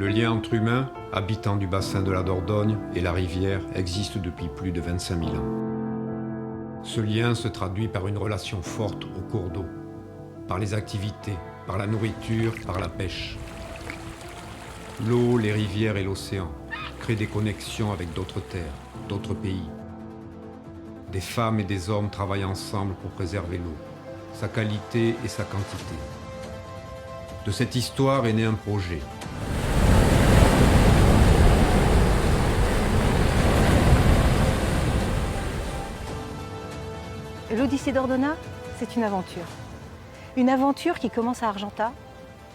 Le lien entre humains, habitants du bassin de la Dordogne, et la rivière existe depuis plus de 25 000 ans. Ce lien se traduit par une relation forte au cours d'eau, par les activités, par la nourriture, par la pêche. L'eau, les rivières et l'océan créent des connexions avec d'autres terres, d'autres pays. Des femmes et des hommes travaillent ensemble pour préserver l'eau, sa qualité et sa quantité. De cette histoire est né un projet. L'Odyssée d'Ordona, c'est une aventure. Une aventure qui commence à Argentat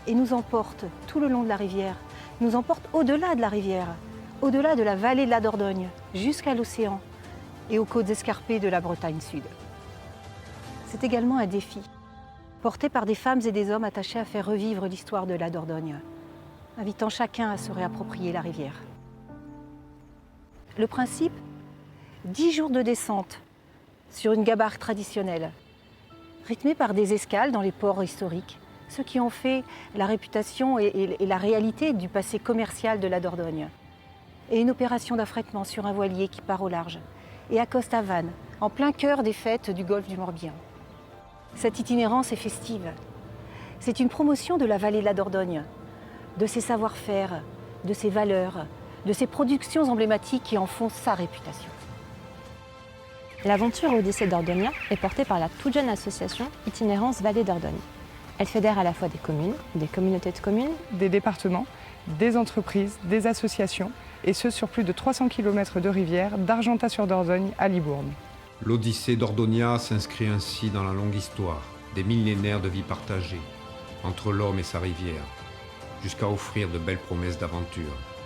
et nous emporte tout le long de la rivière, nous emporte au-delà de la rivière, au-delà de la vallée de la Dordogne, jusqu'à l'océan et aux côtes escarpées de la Bretagne Sud. C'est également un défi, porté par des femmes et des hommes attachés à faire revivre l'histoire de la Dordogne, invitant chacun à se réapproprier la rivière. Le principe, 10 jours de descente sur une gabarre traditionnelle, rythmée par des escales dans les ports historiques, ceux qui ont fait la réputation et la réalité du passé commercial de la Dordogne. Et une opération d'affrètement sur un voilier qui part au large et accoste à Vannes, en plein cœur des fêtes du golfe du Morbihan. Cette itinérance est festive. C'est une promotion de la vallée de la Dordogne, de ses savoir-faire, de ses valeurs, de ses productions emblématiques qui en font sa réputation. L'aventure Odyssée d'Ordonia est portée par la toute jeune association Itinérance Vallée d'Ordogne. Elle fédère à la fois des communes, des communautés de communes, des départements, des entreprises, des associations, et ce sur plus de 300 km de rivière d'Argentat-sur-Dordogne à Libourne. L'Odyssée d'Ordonia s'inscrit ainsi dans la longue histoire des millénaires de vie partagée entre l'homme et sa rivière, jusqu'à offrir de belles promesses d'aventure.